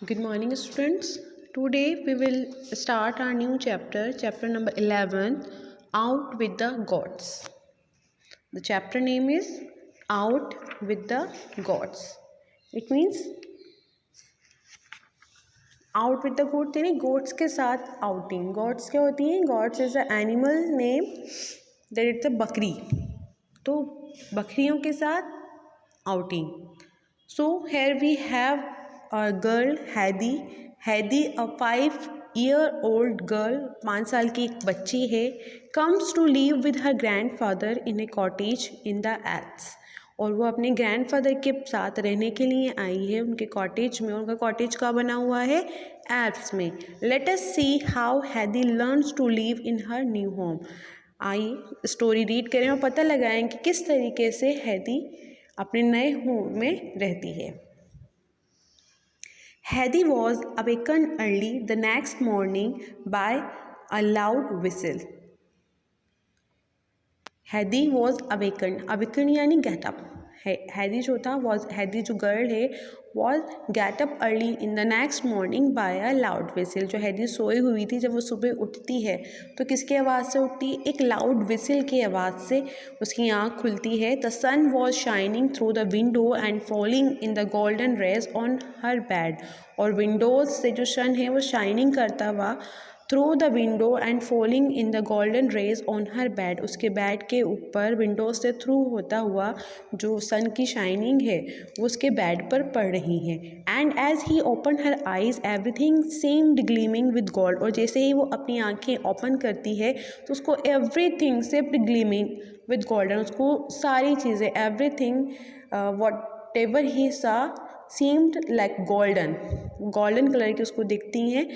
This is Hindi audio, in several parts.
Good morning, students. Today we will start our new chapter, chapter number 11, Out with the Gods. The chapter name is Out with the Gods. It means out with the goats यानी goats के साथ outing. Goats क्या होती हैं? Goats is an animal name that it's a बकरी. तो बकरियों के साथ outing. So here we have a girl Hadi. Hadi, a 5-year-old girl, 5 साल की एक बच्ची है, comes to live with her grandfather in a cottage in the Alps. और वो अपने ग्रैंडफादर के साथ रहने के लिए आई है उनके कॉटेज में. उनका कॉटेज का बना हुआ है एल्प्स में. Let us see how Heidi learns to live in her new home. आइए स्टोरी रीड करें और पता लगाएं कि किस तरीके से हैदी अपने नए होम में रहती है. Hadi was awakened early the next morning by a loud whistle. Hadi was awakened. Awakened यानी get up. Hadi जो था Hadi जो गर्ल है was get up early in the next morning by a loud whistle. जो Hadi सोई हुई थी जब वो सुबह उठती है तो किसकी आवाज़ से उठती है? एक loud whistle की आवाज़ से उसकी आँख खुलती है. The sun was shining through the window and falling in the golden rays on her bed. और विंडोज से जो सन है वो शाइनिंग करता हुआ through the window and falling in the golden rays on her bed. उसके बेड के ऊपर विंडोज से थ्रू होता हुआ जो सन की शाइनिंग है वो उसके बेड पर पड़ रही है. And as he open her eyes everything seemed gleaming with gold. और जैसे ही वो अपनी आंखें ओपन करती है तो उसको एवरीथिंग सिर्फ ग्लीमिंग विद गोल्डन. उसको सारी चीज़ें एवरीथिंग वॉट एवर ही सा seemed like golden. Golden colour की उसको दिखती हैं.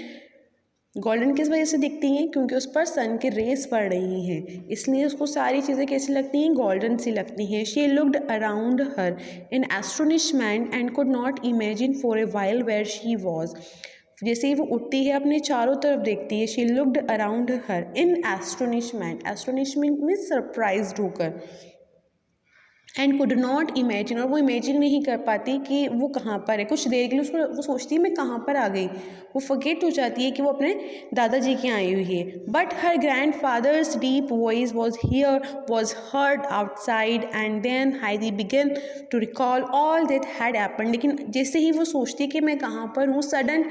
गोल्डन किस वजह से दिखती हैं? क्योंकि उस पर सन की रेस पड़ रही हैं, इसलिए उसको सारी चीज़ें कैसी लगती हैं? गोल्डन सी लगती हैं. She looked around her in astonishment and could not imagine for a while where she was. जैसे ही वो उठती है अपने चारों तरफ देखती है. She looked around her in astonishment. Astonishment means surprised होकर. एंड कुड नॉट इमेजिन, और वो इमेजिन नहीं कर पाती कि वो कहाँ पर है. कुछ देर के लिए उसको वो सोचती है मैं कहाँ पर आ गई. वो फॉरगेट हो जाती है कि वो अपने दादाजी की आई हुई है. But her grandfather's deep voice was heard outside and then Heidi began to recall all that had happened. लेकिन जैसे ही वो सोचती है कि मैं कहाँ पर हूँ, sudden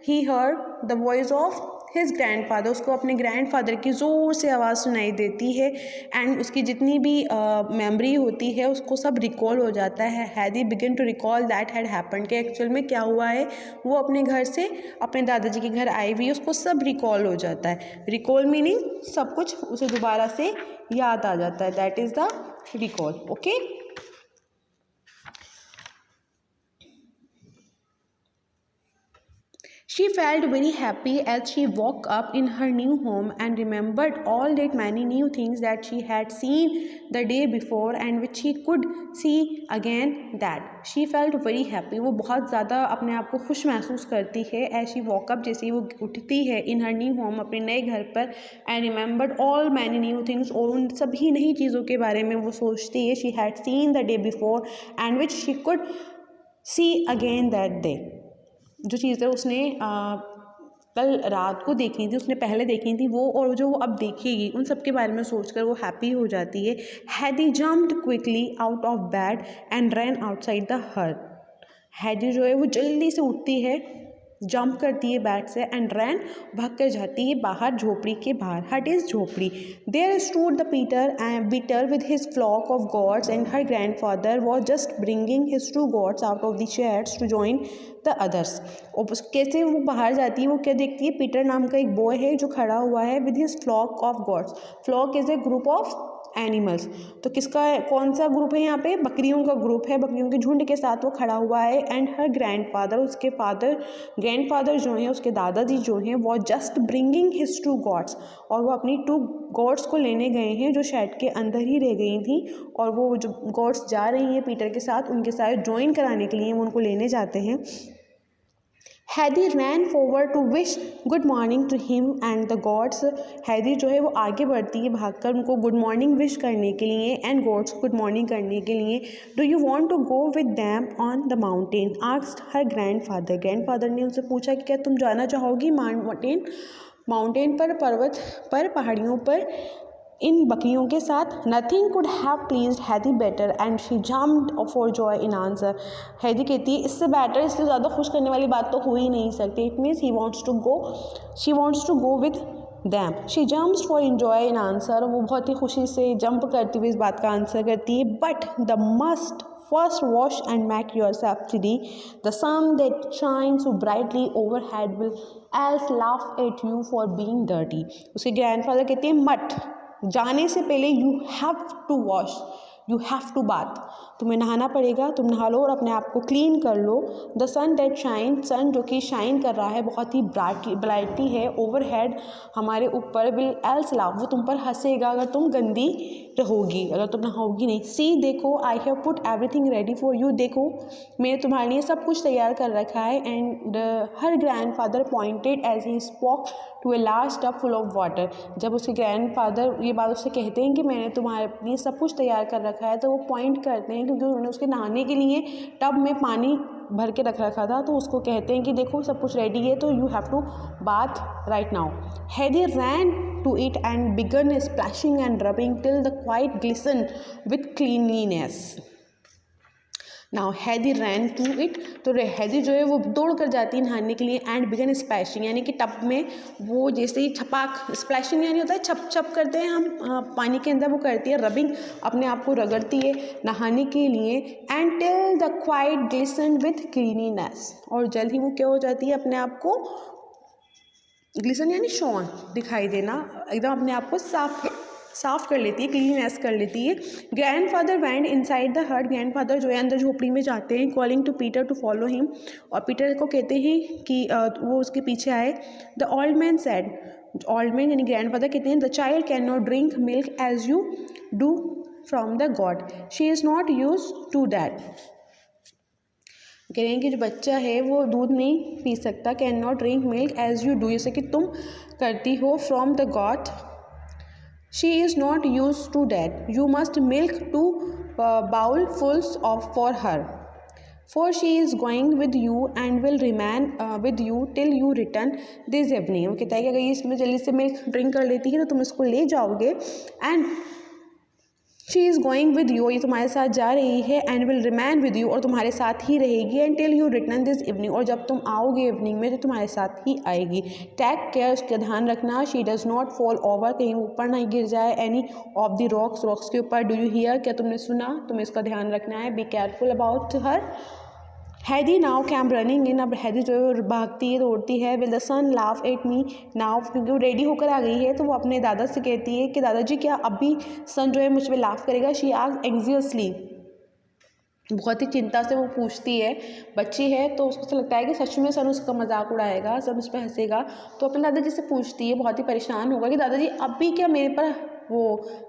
he heard the voice of his grandfather. उसको अपने ग्रैंडफादर की ज़ोर से आवाज़ सुनाई देती है. एंड उसकी जितनी भी मेमोरी होती है उसको सब रिकॉल हो जाता है. Heidi begin to recall that had happened कि एक्चुअल में क्या हुआ है. वो अपने घर से अपने दादाजी के घर आई हुई है, उसको सब रिकॉल हो जाता है. रिकॉल मीनिंग सब कुछ उसे दोबारा से याद आ जाता है. That is the recall. Okay. She felt very happy as she woke up in her new home and remembered all that many new things that she had seen the day before and which she could see again that. She felt very happy. वो बहुत ज़्यादा अपने आप को खुश महसूस करती है as she woke up, जैसे वो उठती है in her new home अपने नए घर पर, and remembered all many new things, और उन सभी नई चीज़ों के बारे में वो सोचती है. She had seen the day before and which she could see again that day. जो चीज़ें उसने कल रात को देखी थी, उसने पहले देखी थी वो, और जो वो अब देखेगी उन सब के बारे में सोचकर वो हैप्पी हो जाती है. हैदी jumped quickly out of bed and ran outside the हट. हैदी जो है वो जल्दी से उठती है, जंप करती है बेड से एंड रैन भाग कर जाती है बाहर, झोपड़ी के बाहर. हट इज झोपड़ी. There stood the Peter with his flock of goats and her grandfather was just bringing his 2 goats out of the sheds to join the others. और कैसे वो बाहर जाती है, वो क्या देखती है? पीटर नाम का एक बॉय है जो खड़ा हुआ है with his flock of goats. Flock is a group of animals. तो किसका कौन सा ग्रुप है यहाँ पे? बकरियों का ग्रुप है. बकरियों के झुंड के साथ वो खड़ा हुआ है. एंड हर ग्रैंडफादर, उसके ग्रैंडफादर जो हैं, उसके दादाजी जो हैं, वो जस्ट ब्रिंगिंग हिज 2 गॉड्स, और वो अपनी 2 गॉड्स को लेने गए हैं जो शेड के अंदर ही रह गई थी. और वो जो गॉड्स जा रही हैं पीटर के साथ, उनके साथ ज्वाइन कराने के लिए वो उनको लेने जाते हैं. Heidi ran forward to wish good morning to him and the gods. Heidi जो है वो आगे बढ़ती है भागकर उनको गुड मॉर्निंग विश करने के लिए एंड गॉड्स गुड मॉर्निंग करने के लिए। Do you want to go with them on the mountain asked her grandfather. Grandfather ने उनसे पूछा कि क्या तुम जाना चाहोगी माउंटेन पर, पर्वत पर, पहाड़ियों पर इन बकरियों के साथ। नथिंग कुड हैव प्लीज्ड हैदी better and she jumped for joy in answer. हैदी कहती है इससे बेटर, इससे ज़्यादा खुश करने वाली बात तो हो ही नहीं सकती। It means she wants to go with them. She jumps for enjoy in answer. वो बहुत ही खुशी से जंप करती हुई इस बात का आंसर करती है। But the must first wash and make yourself ready. The sun that shines so brightly overhead will else laugh at you for being dirty. उसके ग्रैंडफादर कहते हैं मत जाने से पहले you have to wash, you have to bath, तुम्हें नहाना पड़ेगा, तुम नहा लो और अपने आप को क्लीन कर लो। द सन दैट शाइन, सन जो कि शाइन कर रहा है, बहुत ही ब्राइटली है ओवरहेड हमारे ऊपर, विल एल्स लाव, वो तुम पर हंसेगा अगर तुम गंदी रहोगी, अगर तुम नहाओगी नहीं। सी देखो I have put everything ready for you, देखो मैंने तुम्हारे लिए सब कुछ तैयार कर रखा है। And her grandfather pointed as he spoke to a large tub full of water. जब उसके ग्रैंडफादर ये बात उससे कहते हैं कि मैंने तुम्हारे लिए सब कुछ तैयार कर रखा है, तो वो पॉइंट करते हैं क्योंकि उन्होंने उसके नहाने के लिए टब में पानी भर के रख रखा था, तो उसको कहते हैं कि देखो सब कुछ रेडी है, तो you have to bath right now. Heidi ran to it and began splashing and rubbing till the quite glisten with cleanliness. Now Heidi ran to it, तो हैदी जो है वो दौड़ कर जाती है नहाने के लिए एंड बिगन स्प्लैशिंग, यानी कि टब में वो जैसे ही छपाक, स्प्लैशिंग यानी होता है छप छप करते हैं हम पानी के अंदर, वो करती है रबिंग, अपने आप को रगड़ती है नहाने के लिए। And till the quite glisten with क्लीनीनेस, और जल्द ही वो क्या हो जाती है, अपने आप को ग्लिसन यानी शोन, दिखाई देना, एकदम अपने आप को साफ कर लेती है, क्लीननेस कर लेती है। Grandfather went inside the hut, grandfather जो है अंदर झोपड़ी में जाते हैं, calling to Peter to follow him, और पीटर को कहते हैं कि वो उसके पीछे आए। The old man said, old man यानी ग्रैंडफादर कहते हैं the child can not drink milk as you do from the goat, she is not use to that. कह रहे हैं कि जो बच्चा है वो दूध नहीं पी सकता, can not drink milk as you do, जैसे कि तुम करती हो, from the goat, she is not used to that, you must milk 2 bowlfuls of for her, for she is going with you and will remain with you till you return this evening। वो कहता है कि अगर ये इसमें जल्दी से मिल्क ड्रिंक कर लेती है तो तुम इसको ले जाओगे, and she is going with you, ये तुम्हारे साथ जा रही है, and will remain with you, और तुम्हारे साथ ही रहेगी, and till you return this evening, और जब तुम आओगे इवनिंग में तो तुम्हारे साथ ही आएगी। टेक केयर, उसका ध्यान रखना, she does not fall over, कहीं ऊपर नहीं गिर जाए, एनी ऑफ द रॉक्स के ऊपर। डू यू हियर, क्या तुमने सुना, तुम्हें इसका ध्यान रखना है। Be careful about her. हैदी नाउ कैम रनिंग इन, अब हैदी जो है भागती है, दौड़ती है। Will the sun laugh at me now, क्योंकि वो रेडी होकर आ गई है, तो वो अपने दादा से कहती है कि दादाजी क्या अभी सन जो है मुझ पर लाफ करेगा। शी आस्क्ड एंग्जियसली, बहुत ही चिंता से वो पूछती है, बच्ची है तो उसको ऐसा लगता है कि सच में सन उसका मजाक उड़ाएगा, सब उस पर हंसेगा, तो अपने दादाजी से पूछती है, बहुत ही परेशान होगा कि दादाजी अभी क्या मेरे पर वो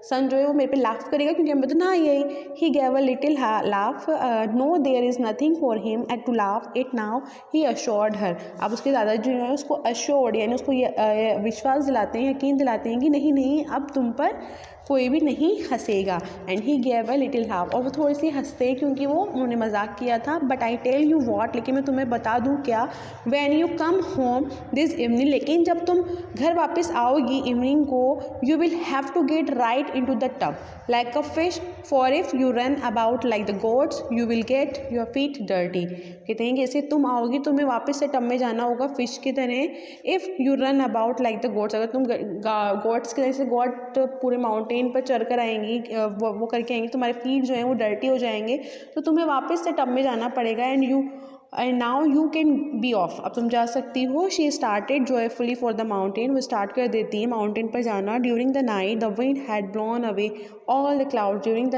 सन जो है वो मेरे पे लाफ करेगा, क्योंकि हम तो ना यही। He gave a little laugh, no there is nothing for him at to laugh it now, he assured her. अब उसके दादाजी जो है उसको अश्योर्ड यानी उसको ये विश्वास दिलाते हैं, यकीन दिलाते हैं कि नहीं नहीं अब तुम पर कोई भी नहीं हंसेगा। And he gave a little laugh, और वो थोड़ी सी हंसते हैं क्योंकि वो उन्होंने मजाक किया था। But I tell you what, लेकिन मैं तुम्हें बता दूँ क्या, when you come home this evening, लेकिन जब तुम घर वापस आओगी इवनिंग को, you will have to get right in to the tub like a fish, for if you run about like the goats you will get your feet dirty. कहते हैं कि जैसे तुम आओगी तुम्हें वापस से टब में जाना होगा फिश की तरह। If you run about like the goats, अगर तुम गोड्स की जैसे गॉड पूरे माउंटेन पर चढ़ कर आएंगी, वो करके आएंगी, तुम्हारे फीट जो हैं वो डर्टी हो जाएंगे, तो तुम्हें वापस से टब में जाना पड़ेगा। And now you can be of, अब तुम जा सकती हो। She started joyfully for the mountain, वो स्टार्ट कर देती है माउंटेन पर जाना। During the night the wind had blown away all the cloud, during the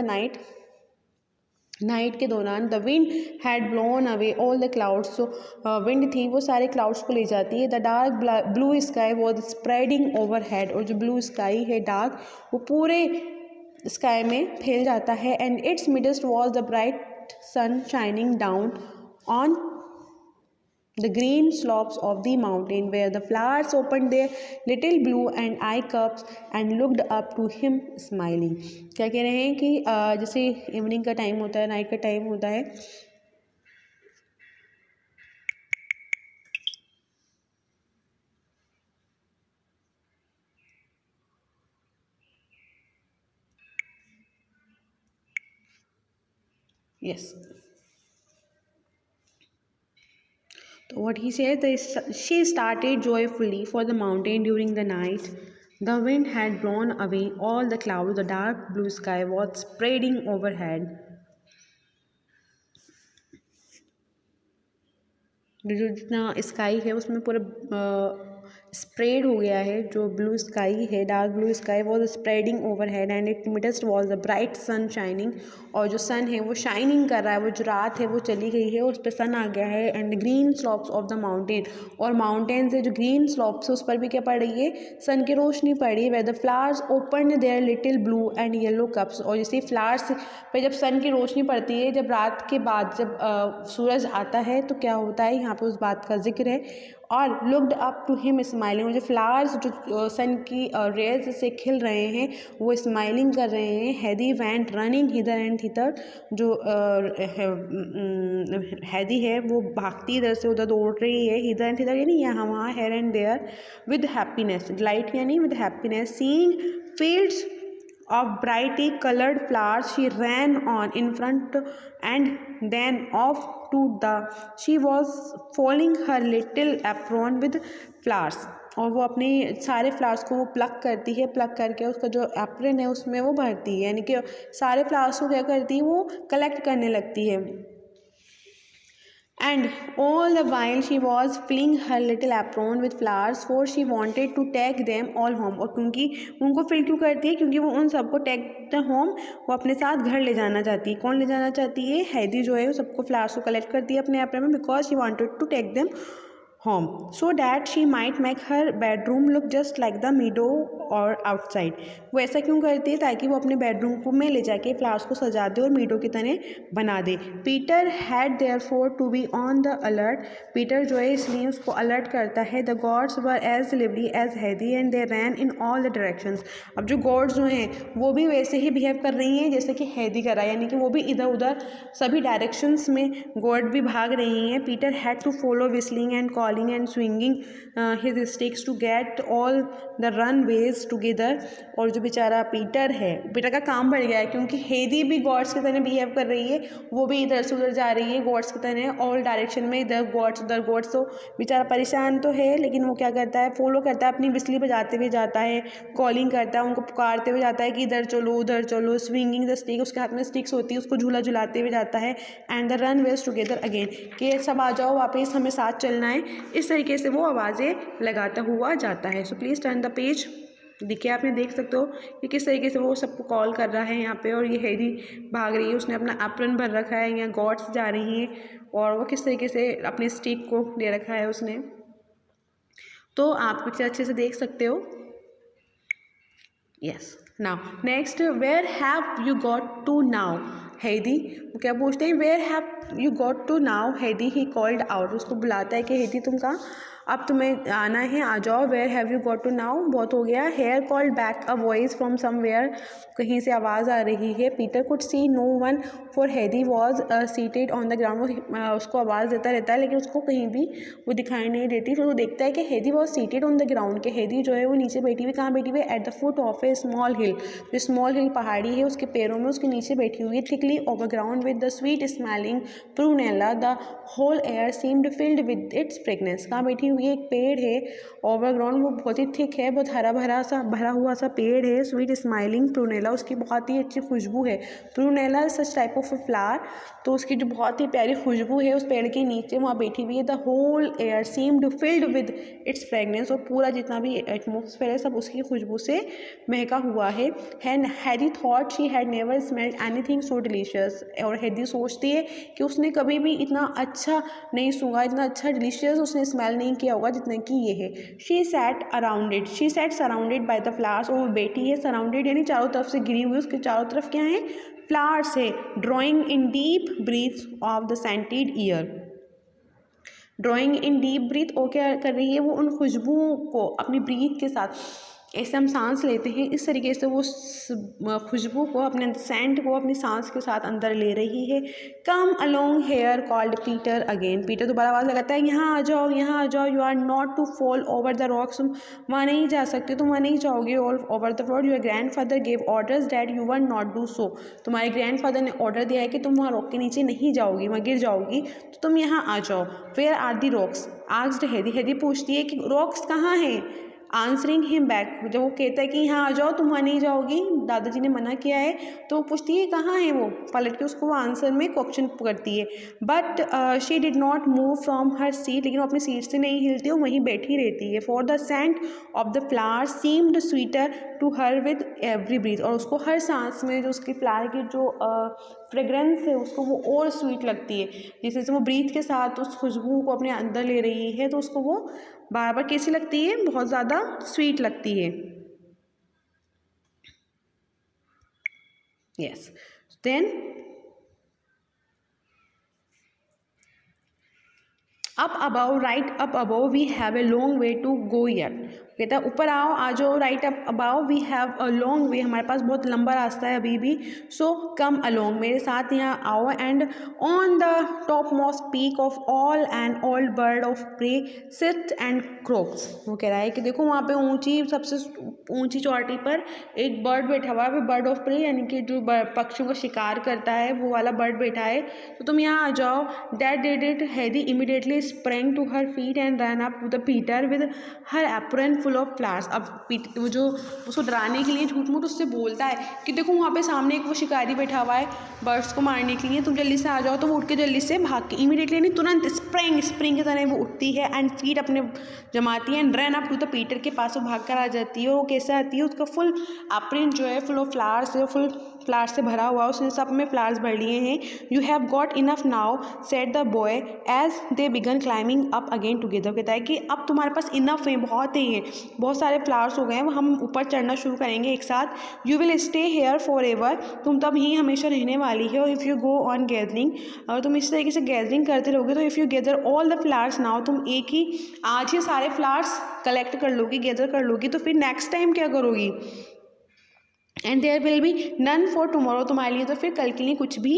night के दौरान the wind had blown away all the clouds, जो विंड थी वो सारे क्लाउड्स को ले जाती है। The dark blue sky was spreading over head, और जो ब्लू स्काई है डार्क वो पूरे स्काई में फैल जाता है। And its midst was the bright sun shining down on the green slopes of the mountain where the flowers opened their little blue and eye cups and looked up to him smiling। क्या कह रहे हैं कि जैसे इवनिंग का टाइम होता है, नाइट का टाइम होता है, yes. So what he said is she started joyfully for the mountain during the night. The wind had blown away all the clouds. The dark blue sky was spreading overhead. जो जितना स्काई है उसमें पूरा स्प्रेड हो गया है। जो ब्लू स्काई है, dark blue sky was spreading over head and it midst was the bright sun shining. और जो सन है वो शाइनिंग कर रहा है, वो जो रात है वो चली गई है, उस पर सन आ गया है। And green slopes of the mountain, और माउंटेन से जो ग्रीन स्लॉप्स है उस पर भी क्या पड़ रही है, सन की रोशनी पड़ रही है। Where the flowers open their little blue and yellow cups, और जैसे फ्लावर्स पे जब सन की रोशनी पड़ती है, जब रात के बाद जब सूरज आता है तो क्या होता है, यहाँ पे उस बात का जिक्र है। और looked up to him smiling, जो फ्लावर्स जो सन की रेज से खिल रहे हैं वो स्माइलिंग कर रहे हैं। हैदी वैंट रनिंग हिदर एंड थितर, जो हैदी है वो भागती इधर से उधर दौड़ रही है, हिदर एंड थितर यानी यहाँ वहाँ, here and there, with happiness, delight यानी with happiness, seeing fields of brightly colored flowers she ran on in front and then off to the, she was folding her little apron with flowers, और वो अपने सारे फ्लावर्स को वो प्लक करती है, प्लक करके उसका जो एप्रन है उसमें वो भरती है, यानी कि सारे फ्लावर्स को क्या करती है, वो कलेक्ट करने लगती है। And all the while she was filling her little apron with flowers, for she wanted to take them all home, और क्योंकि उनको फिल क्यों करती है, क्योंकि वो उन सबको टेक द होम, वो अपने साथ घर ले जाना चाहती है। कौन ले जाना चाहती है, हैदी जो है वो सबको फ्लावर्स को कलेक्ट करती है अपने एप्रन में, because she wanted to take them home so that she might make her bedroom look just like the meadow or outside। वो ऐसा क्यों करती है, ताकि वो अपने बेडरूम को में ले जाके फ्लावर्स को सजा दे और मीडो की तरह बना दे। Peter had therefore to be on the alert, Peter जो है इसलिए उसको अलर्ट करता है। The goats were as lively as Heidi and they ran in all the directions, अब जो गॉड्स जो हैं वो भी वैसे ही बिहेव कर रही हैं जैसे कि हैदी कर रहा है, यानी कि वो भी इधर उधर सभी डायरेक्शंस में गॉड भी भाग रही हैं। Peter had to follow whistling and calling and swinging his sticks to get all the runways together, और जो बेचारा पीटर है, पीटर का काम बढ़ गया है क्योंकि हेदी भी गॉड्स की तरह बिहेव कर रही है, वो भी इधर से उधर जा रही है गॉड्स की तरह, ऑल डायरेक्शन में, इधर गॉड्स उधर गॉड्स। तो बेचारा परेशान तो है, लेकिन वो क्या करता है, फॉलो करता है, अपनी बिजली बजाते हुए जाता है, कॉलिंग करता है, उनको पुकारते हुए जाता है कि इधर चलो उधर चलो, स्विंगिंग द स्टिक, उसके हाथ में स्टिक्स होती है, उसको झूला झुलाते हुए जाता है। And the run ways together again, कि सब आ जाओ वापस, हमें साथ चलना है, इस तरीके से वो आवाज़ें लगाता हुआ जाता है। So please turn the page. देखिए, आपने देख सकते हो कि किस तरीके से वो सबको कॉल कर रहा है यहाँ पे, और ये हैदी भाग रही है, उसने अपना एप्रन भर रखा है, यहाँ गॉड्स जा रही हैं और वो किस तरीके से अपने स्टिक को ले रखा है उसने। तो आप पिक्चर अच्छे से देख सकते हो। Yes, now next, where have you got to now Heidi, वो क्या पूछते हैं, where have you got to now Heidi, he called out, उसको बुलाता है कि हैदी तुम कहाँ, अब तुम्हें आना है, आ जाओ। Where have you got to now बहुत हो गया। Here called back a voice from somewhere, कहीं से आवाज़ आ रही है। Peter could see no one for Heidi was seated on the ground, उसको आवाज़ देता रहता है लेकिन उसको कहीं भी वो दिखाई नहीं देती। फिर वो देखता है कि हैदी was seated on the ground, कि हैदी जो है वो नीचे बैठी हुई, कहाँ बैठी हुई, at the foot of a small hill, जो स्मॉल हिल पहाड़ी है उसके पैरों में, उसके नीचे बैठी हुई है। Thickly over ground with the sweet smelling prunella, the whole air seemed filled with its fragrance, कहाँ बैठी हुई है, एक पेड़ है, ओवरग्राउंड वो बहुत ही थिक है, बहुत हरा भरा हुआ सा पेड़ है। स्वीट स्माइलिंग प्रूनेला, उसकी बहुत ही अच्छी खुशबू है। प्रूनेला सच टाइप ऑफ फ्लावर, तो उसकी जो बहुत ही प्यारी खुशबू है उस पेड़ के नीचे वहाँ बैठी हुई है। The whole air seemed filled with its fragrance, और पूरा जितना भी एटमोसफेयर है सब उसकी खुशबू से महका हुआ है। एंड हैदी thought she had never smelled anything so delicious, और हैदी सोचती है कि उसने कभी भी इतना अच्छा नहीं सूंघा, इतना अच्छा डिलीशियस उसने स्मेल नहीं किया होगा जितना कि ये है। She set arounded, she set surrounded by the flowers, और वो बैठी है, सराउंडेड यानी चारों तरफ से घिरी हुई, उसके चारों तरफ क्या है, फ्लावर्स है। Drawing in deep breath of the scented year, drawing in deep breath, वो क्या कर रही है, वो उन खुशबुओं को अपनी ब्रीथ के साथ, ऐसे हम सांस लेते हैं इस तरीके से वो खुशबू को अपने सेंट को अपनी सांस के साथ अंदर ले रही है। Come along here called Peter again, Peter दोबारा आवाज़ लगाता है यहाँ आ जाओ, यहाँ आ जाओ, you are not to fall over the rocks, तुम वहाँ नहीं जा सकते, तुम वहाँ नहीं जाओगे all over the floor, your grandfather gave orders that you were not do so, तुम्हारे ग्रैंड फादर ने ऑर्डर दिया है कि तुम वहाँ रॉक के नीचे नहीं जाओगी, वहाँ गिर जाओगी, तो तुम यहाँ आ जाओ। Where are the rocks asked Heidi, Heidi पूछती है कि रॉक्स कहाँ हैं। आंसरिंग हिम बैक, जब वो कहता है कि यहाँ आ जाओ तुम वहाँ नहीं जाओगी, दादाजी ने मना किया है, तो वो पूछती है कहाँ है, वो पलट के उसको वो आंसर में क्वेश्चन करती है। But she did not move from her seat, लेकिन वो अपनी सीट से नहीं हिलती, वो वहीं बैठी रहती है। For the scent of the flower seemed sweeter to her with every breath, और उसको हर सांस में जो उसकी फ्लावर की जो फ्रेगरेंस है उसको वो और स्वीट लगती है, जैसे जैसे वो ब्रीथ के साथ उस खुशबू को अपने अंदर ले रही है तो उसको वो बार बार कैसी लगती है, बहुत ज़्यादा स्वीट लगती है। Yes, then up above, right up above, we have a long way to go yet, कहता है ऊपर आओ, आ जाओ, right up above, we have a long way, हमारे पास बहुत लंबा रास्ता है अभी भी, सो कम अलोंग, मेरे साथ यहाँ आओ, and on the top most peak of all and old bird of prey sit and croaks, वो कह रहा है कि देखो वहाँ पे ऊंची, सबसे ऊंची चोटी पर एक बर्ड बैठा हुआ है, बर्ड ऑफ प्रे यानी कि जो पक्षियों का शिकार करता है वो वाला बर्ड बैठा है, तो तुम यहाँ आ जाओ। That did it, Heidi immediately sprang to her feet and run up to the Peter with her apron full of flowers. अब वो जो उसको डराने के लिए झूठ मूठ उससे बोलता है कि देखो वहाँ पे सामने एक वो शिकारी बैठा हुआ है बर्ड्स को मारने के लिए, तुम जल्दी से आ जाओ, तो वो उठ के जल्दी से भाग के इमीडिएटली नहीं तुरंत स्प्रिंग की तरह वो उठती है एंड फीट अपने जमाती है and run up to the Peter के पास वो भाग कर आ जाती है। और वो कैसे आती है, उसका फुल एप्रन जो है फुल ऑफ फ्लावर्स है, फुल फ्लावर्स से भरा हुआ, उसने सब में फ्लावर्स भर लिए हैं। You have got enough now said the boy as they began climbing up again together, कहता है कि अब तुम्हारे पास इनफ है, बहुत है, बहुत सारे फ्लावर्स हो गए हैं, हम ऊपर चढ़ना शुरू करेंगे एक साथ। You will stay here for ever, तुम तब ही हमेशा रहने वाली है। और if you go on gathering, अगर तुम इस तरीके से गैदरिंग करते रहोगे तो if you gather all the flowers now, तुम एक ही आज ही सारे फ्लावर्स कलेक्ट कर लोगी, गैदर कर लोगी, तो फिर नेक्स्ट टाइम क्या करोगी, and there will be none for tomorrow, तुम्हारे लिए तो फिर कल के लिए कुछ भी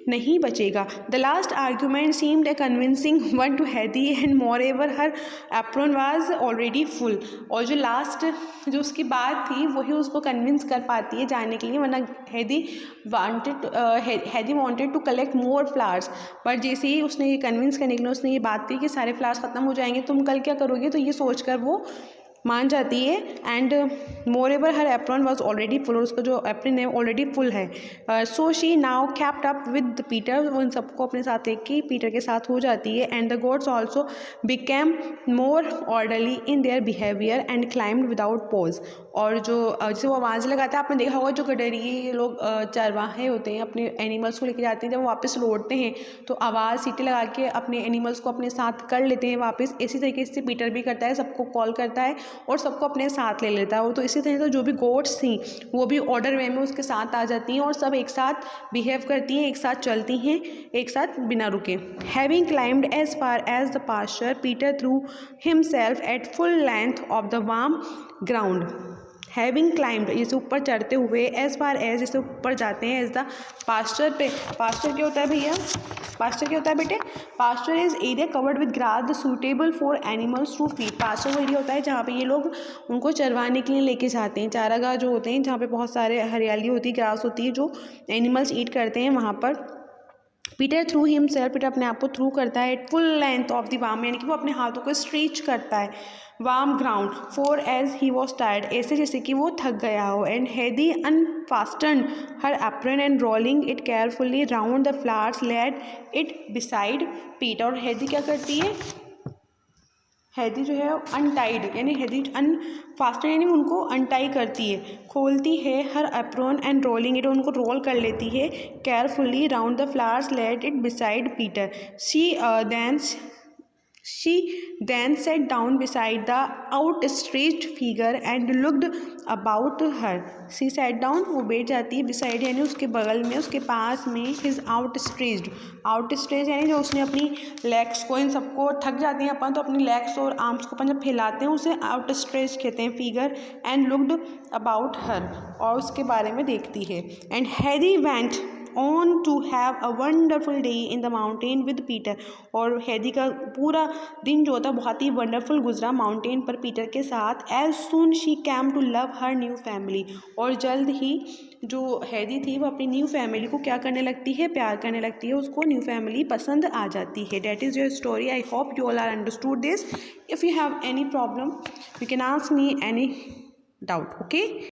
नहीं बचेगा। The last argument seemed a convincing one to Heidi and moreover her apron was already full, और जो लास्ट जो उसकी बात थी वही उसको कन्विंस कर पाती है जाने के लिए, वरना Heidi wanted to collect more flowers, but जैसे ही उसने ये कन्विंस करने के लिए उसने ये बात की कि सारे फ्लावर्स ख़त्म हो जाएंगे, तुम कल क्या करोगे, तो ये सोच कर वो मान जाती है। And moreover her apron was already full, और उसका जो एप्रन है ऑलरेडी फुल है। So she now kept up with Peter, उन सबको अपने साथ लेके पीटर के साथ हो जाती है। And the God's also became more orderly in their behaviour and climbed without pause, और जो जैसे वो आवाज़ लगाता है, आपने देखा होगा जो गडरिए लोग चरवाहे होते हैं अपने एनिमल्स को लेके जाते हैं, जब वो वापस लौटते हैं तो आवाज़ सीटी लगा के अपने एनिमल्स को अपने साथ कर लेते हैं वापस, इसी तरीके से पीटर भी करता है, सबको कॉल करता है और सबको अपने साथ ले लेता है। वो तो इसी तरह से जो भी गोट्स थी वो भी ऑर्डर वे में उसके साथ आ जाती हैं और सब एक साथ बिहेव करती हैं, एक साथ चलती हैं, एक साथ बिना रुके। Having climbed as far as the pasture, Peter threw himself at full length of the warm ground. Having climbed, जैसे ऊपर चढ़ते हुए, एज फार एज जैसे ऊपर जाते हैं, एज द पास्चर पे, पास्चर क्या होता है भैया, पास्चर क्या होता है बेटे, pasture is area covered with grass the suitable for animals to feed. Pasture वो एरिया होता है जहाँ पे ये लोग उनको चरवाने के लिए लेके जाते हैं, चारागाह जो होते हैं जहाँ पे बहुत सारे हरियाली होती है, ग्रास होती है जो एनिमल्स ईट करते हैं, वहाँ पर पीटर थ्रू हिमसेल्फ, पीटर अपने आप को थ्रू करता है at full length of the warm, यानी कि वो अपने हाथों को स्ट्रेच करता है warm ground, for as he was tired, ऐसे जैसे कि वो थक गया हो। And Heidi unfasten her apron and rolling it carefully round the flowers laid it beside Peter. और हैदी क्या करती है, हैदी जो है अनटाइड, यानी हैदी अनफास्टन यानी उनको अनटाई करती है, खोलती है her apron and rolling it, उनको रोल कर लेती है carefully round the flowers laid it beside Peter. She then She then sat down beside the outstretched figure and looked about her. She sat down, वो बैठ जाती है, beside यानी उसके बगल में, उसके पास में, his outstretched यानी जो उसने अपनी legs को, इन सबको थक जाती हैं अपन तो अपनी legs और arms को अपन जब फैलाते हैं उसे outstretched कहते हैं figure, and looked about her, और उसके बारे में देखती है. And Harry went on to have a wonderful day in the mountain with Peter. और हैदी का पूरा दिन जो था बहुत ही वंडरफुल गुजरा माउंटेन पर पीटर के साथ. As soon she came to love her new family. और जल्द ही जो हैदी थी वो अपनी न्यू फैमिली को क्या करने लगती है, प्यार करने लगती है, उसको न्यू फैमिली पसंद आ जाती है. That is your story. I hope you all are understood this. If you have any problem you can ask me any doubt. Okay.